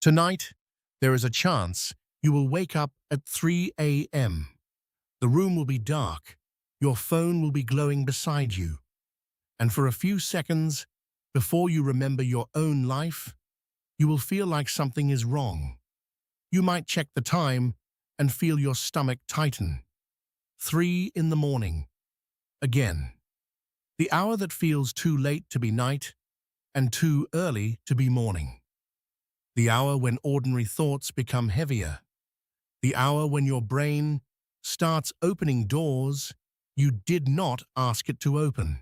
Tonight, there is a chance you will wake up at 3 a.m. The room will be dark, your phone will be glowing beside you, and for a few seconds, before you remember your own life, you will feel like something is wrong. You might check the time and feel your stomach tighten. 3 in the morning. Again. The hour that feels too late to be night and too early to be morning. The hour when ordinary thoughts become heavier. The hour when your brain starts opening doors you did not ask it to open.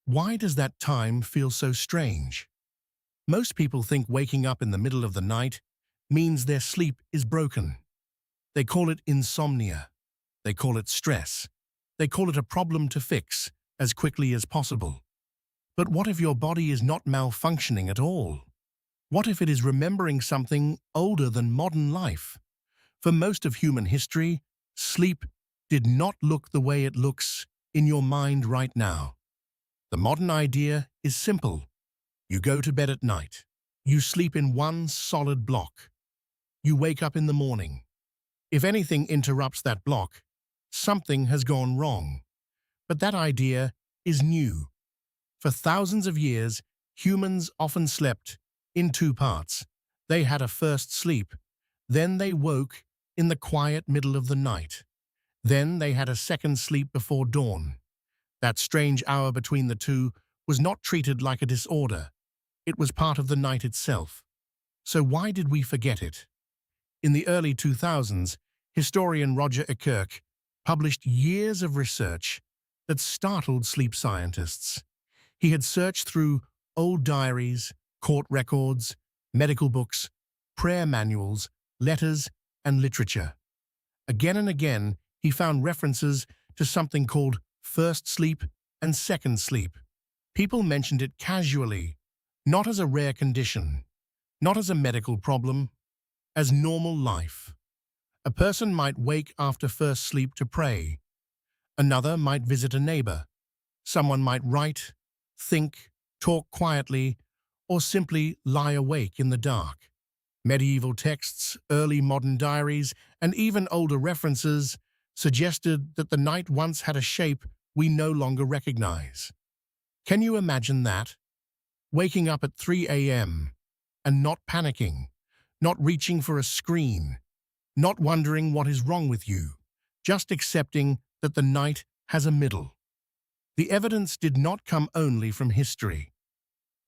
Why does that time feel so strange? Most people think waking up in the middle of the night means their sleep is broken. They call it insomnia. They call it stress. They call it a problem to fix as quickly as possible. But what if your body is not malfunctioning at all? What if it is remembering something older than modern life? For most of human history, sleep did not look the way it looks in your mind right now. The modern idea is simple. You go to bed at night. You sleep in one solid block. You wake up in the morning. If anything interrupts that block, something has gone wrong. But that idea is new. For thousands of years, humans often slept in two parts. They had a first sleep, then they woke in the quiet middle of the night. Then they had a second sleep before dawn. That strange hour between the two was not treated like a disorder. It was part of the night itself. So why did we forget it? In the early 2000s, historian Roger Ekirk published years of research that startled sleep scientists. He had searched through old diaries, court records, medical books, prayer manuals, letters, and literature. Again and again, he found references to something called first sleep and second sleep. People mentioned it casually, not as a rare condition, not as a medical problem, as normal life. A person might wake after first sleep to pray. Another might visit a neighbor. Someone might write, think, talk quietly, or simply lie awake in the dark. Medieval texts, early modern diaries, and even older references suggested that the night once had a shape we no longer recognize. Can you imagine that? Waking up at 3 a.m. and not panicking, not reaching for a screen, not wondering what is wrong with you, just accepting that the night has a middle. The evidence did not come only from history.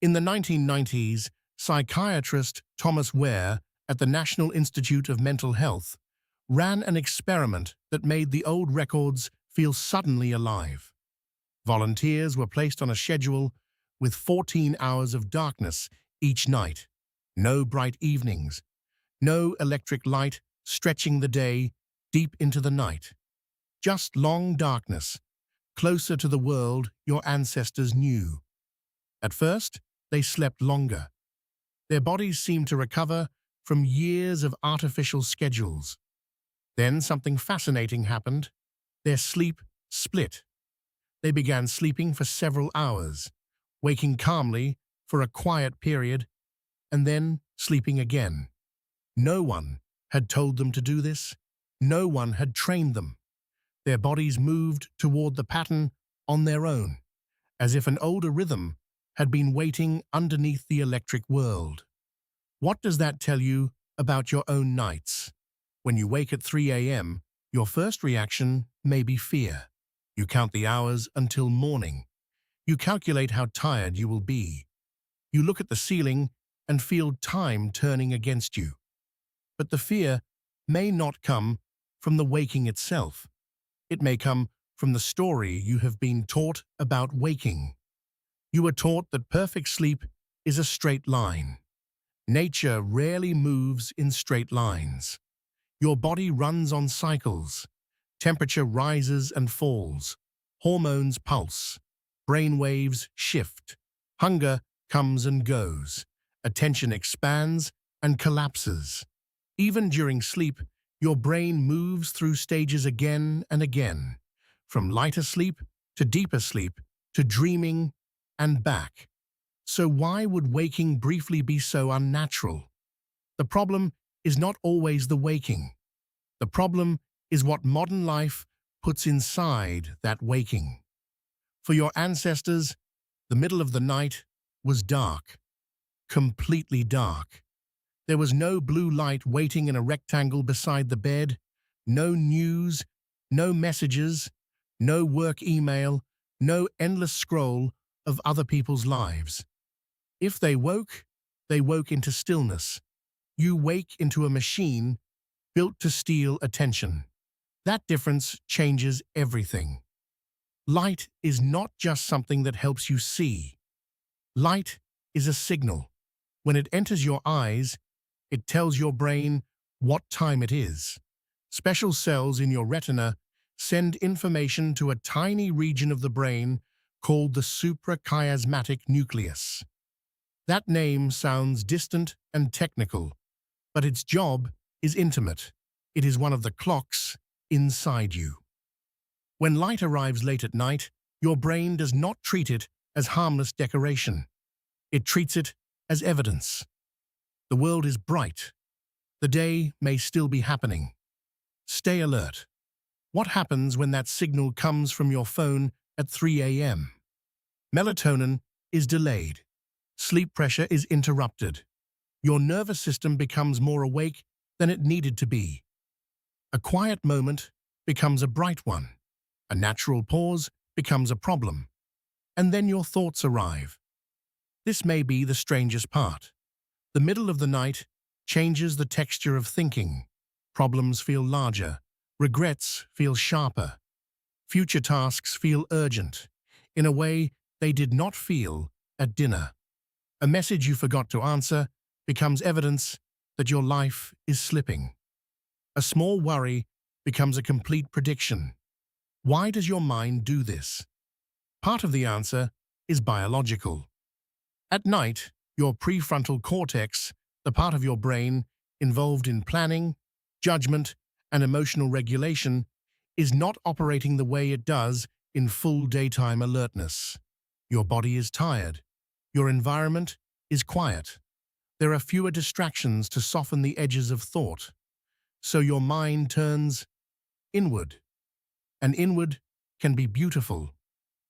In the 1990s, psychiatrist Thomas Ware at the National Institute of Mental Health ran an experiment that made the old records feel suddenly alive. Volunteers were placed on a schedule with 14 hours of darkness each night. No bright evenings, no electric light stretching the day deep into the night. Just long darkness, closer to the world your ancestors knew. At first, they slept longer. Their bodies seemed to recover from years of artificial schedules. Then something fascinating happened. Their sleep split. They began sleeping for several hours, waking calmly for a quiet period, and then sleeping again. No one had told them to do this. No one had trained them. Their bodies moved toward the pattern on their own, as if an older rhythm had been waiting underneath the electric world. What does that tell you about your own nights? When you wake at 3 a.m., your first reaction may be fear. You count the hours until morning. You calculate how tired you will be. You look at the ceiling and feel time turning against you. But the fear may not come from the waking itself. It may come from the story you have been taught about waking. You were taught that perfect sleep is a straight line. Nature rarely moves in straight lines. Your body runs on cycles. Temperature rises and falls. Hormones pulse. Brain waves shift. Hunger comes and goes. Attention expands and collapses. Even during sleep, your brain moves through stages again and again, from lighter sleep to deeper sleep to dreaming and back. So why would waking briefly be so unnatural? The problem is not always the waking. The problem is what modern life puts inside that waking. For your ancestors, the middle of the night was dark, completely dark. There was no blue light waiting in a rectangle beside the bed, no news, no messages, no work email, no endless scroll of other people's lives. If they woke into stillness. You wake into a machine built to steal attention. That difference changes everything. Light is not just something that helps you see. Light is a signal. When it enters your eyes, it tells your brain what time it is. Special cells in your retina send information to a tiny region of the brain called the suprachiasmatic nucleus. That name sounds distant and technical, but its job is intimate. It is one of the clocks inside you. When light arrives late at night, your brain does not treat it as harmless decoration. It treats it as evidence. The world is bright. The day may still be happening. Stay alert. What happens when that signal comes from your phone at 3 a.m.? Melatonin is delayed. Sleep pressure is interrupted. Your nervous system becomes more awake than it needed to be. A quiet moment becomes a bright one. A natural pause becomes a problem. And then your thoughts arrive. This may be the strangest part. The middle of the night changes the texture of thinking. Problems feel larger. Regrets feel sharper. Future tasks feel urgent, in a way they did not feel at dinner. A message you forgot to answer becomes evidence that your life is slipping. A small worry becomes a complete prediction. Why does your mind do this? Part of the answer is biological. At night, your prefrontal cortex, the part of your brain involved in planning, judgment, and emotional regulation, is not operating the way it does in full daytime alertness. Your body is tired. Your environment is quiet. There are fewer distractions to soften the edges of thought. So your mind turns inward. And inward can be beautiful,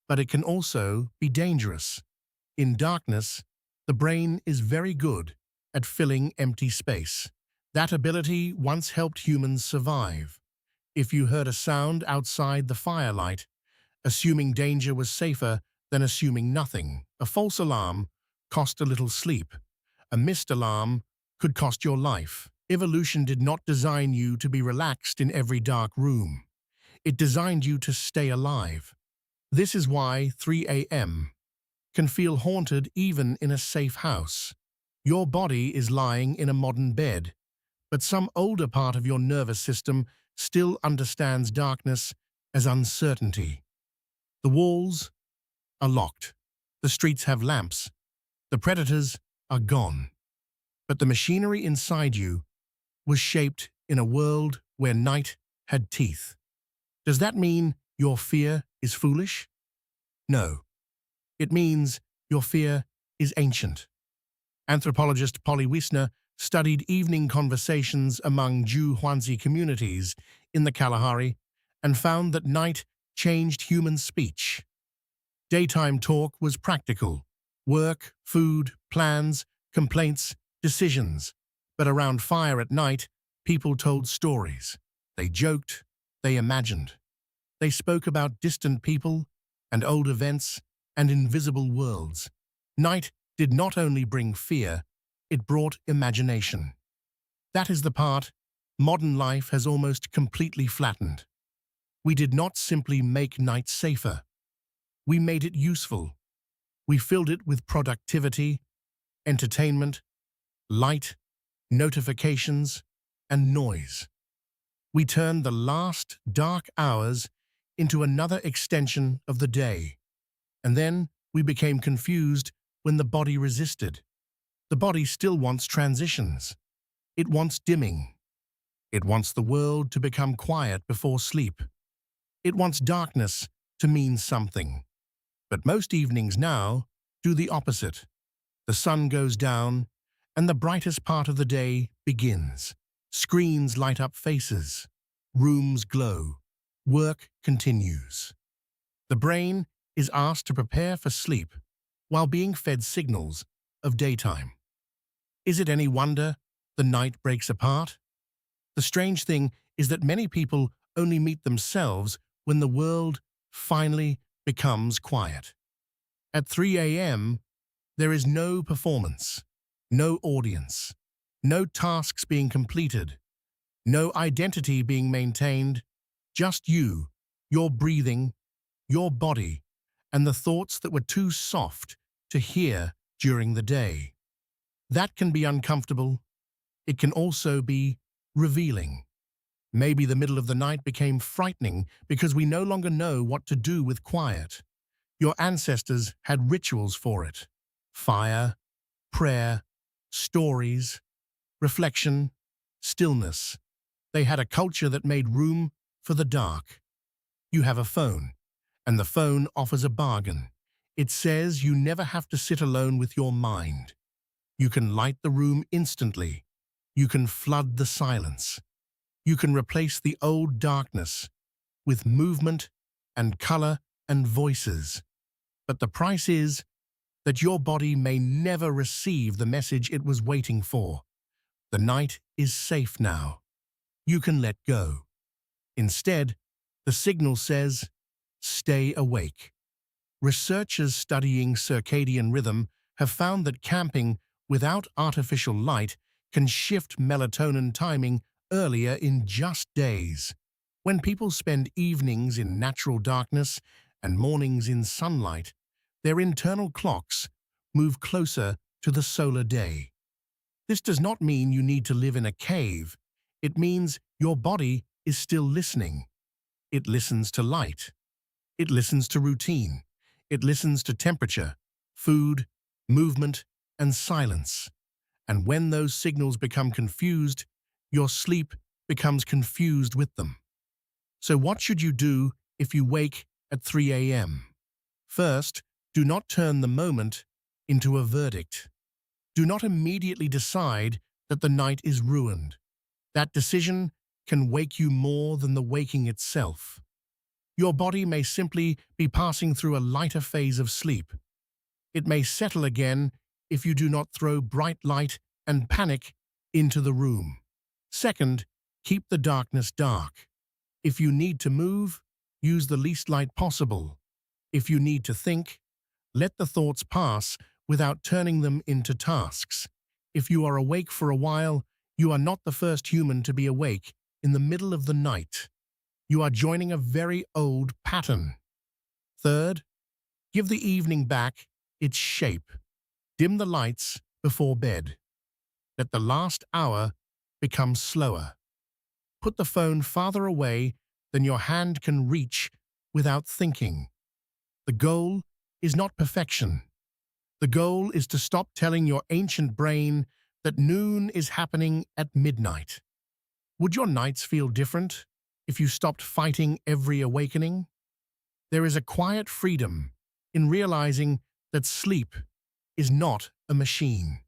but it can also be dangerous. In darkness, the brain is very good at filling empty space. That ability once helped humans survive. If you heard a sound outside the firelight, assuming danger was safer than assuming nothing. A false alarm cost a little sleep. A missed alarm could cost your life. Evolution did not design you to be relaxed in every dark room. It designed you to stay alive. This is why 3 a.m. can feel haunted even in a safe house. Your body is lying in a modern bed, but some older part of your nervous system still understands darkness as uncertainty. The walls are locked. The streets have lamps. The predators are gone. But the machinery inside you was shaped in a world where night had teeth. Does that mean your fear is foolish? No. It means your fear is ancient. Anthropologist Polly Wisner studied evening conversations among Jew Huanzi communities in the Kalahari and found that night changed human speech. Daytime talk was practical: work, food, plans, complaints, decisions. But around fire at night, people told stories. They joked, they imagined. They spoke about distant people and old events and invisible worlds. Night did not only bring fear, it brought imagination. That is the part modern life has almost completely flattened. We did not simply make night safer. We made it useful. We filled it with productivity, entertainment, light, notifications, and noise. We turned the last dark hours into another extension of the day. And then we became confused when the body resisted. The body still wants transitions. It wants dimming. It wants the world to become quiet before sleep. It wants darkness to mean something. But most evenings now do the opposite. The sun goes down, and the brightest part of the day begins. Screens light up faces. Rooms glow. Work continues. The brain is asked to prepare for sleep while being fed signals of daytime. Is it any wonder the night breaks apart? The strange thing is that many people only meet themselves when the world finally becomes quiet. At 3 a.m., there is no performance, no audience, no tasks being completed, no identity being maintained, just you, your breathing, your body, and the thoughts that were too soft to hear during the day. That can be uncomfortable. It can also be revealing. Maybe the middle of the night became frightening because we no longer know what to do with quiet. Your ancestors had rituals for it. Fire, prayer, stories, reflection, stillness. They had a culture that made room for the dark. You have a phone, and the phone offers a bargain. It says you never have to sit alone with your mind. You can light the room instantly. You can flood the silence. You can replace the old darkness with movement and color and voices. But the price is that your body may never receive the message it was waiting for. The night is safe now. You can let go. Instead, the signal says, stay awake. Researchers studying circadian rhythm have found that camping without artificial light can shift melatonin timing earlier in just days. When people spend evenings in natural darkness and mornings in sunlight, their internal clocks move closer to the solar day. This does not mean you need to live in a cave. It means your body is still listening. It listens to light. It listens to routine. It listens to temperature, food, movement, and silence. And when those signals become confused, your sleep becomes confused with them. So what should you do if you wake at 3 a.m.? First, do not turn the moment into a verdict. Do not immediately decide that the night is ruined. That decision can wake you more than the waking itself. Your body may simply be passing through a lighter phase of sleep. It may settle again if you do not throw bright light and panic into the room. Second, keep the darkness dark. If you need to move, use the least light possible. If you need to think, let the thoughts pass without turning them into tasks. If you are awake for a while, you are not the first human to be awake in the middle of the night. You are joining a very old pattern. Third, give the evening back its shape. Dim the lights before bed. Let the last hour become slower. Put the phone farther away than your hand can reach without thinking. The goal is not perfection. The goal is to stop telling your ancient brain that noon is happening at midnight. Would your nights feel different if you stopped fighting every awakening? There is a quiet freedom in realizing that sleep is not a machine.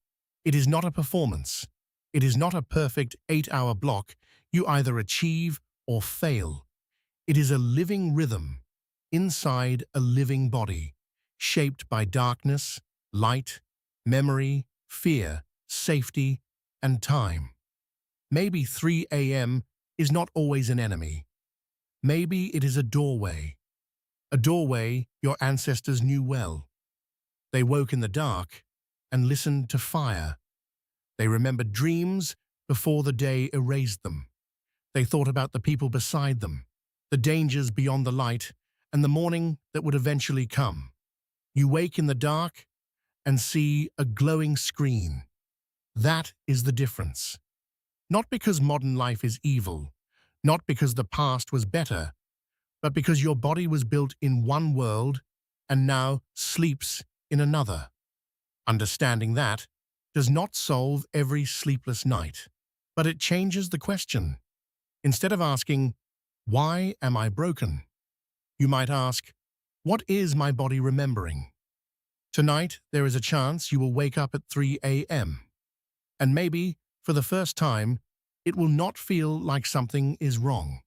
It is not a performance. It is not a perfect 8-hour block you either achieve or fail. It is a living rhythm inside a living body, shaped by darkness, light, memory, fear, safety, and time. Maybe 3 a.m. is not always an enemy. Maybe it is a doorway your ancestors knew well. They woke in the dark and listened to fire. They remembered dreams before the day erased them. They thought about the people beside them, the dangers beyond the light, and the morning that would eventually come. You wake in the dark and see a glowing screen. That is the difference. Not because modern life is evil, not because the past was better, but because your body was built in one world and now sleeps in another. Understanding that does not solve every sleepless night, but it changes the question. Instead of asking, "Why am I broken?" you might ask, "What is my body remembering?" Tonight, there is a chance you will wake up at 3 a.m. And maybe, for the first time, it will not feel like something is wrong.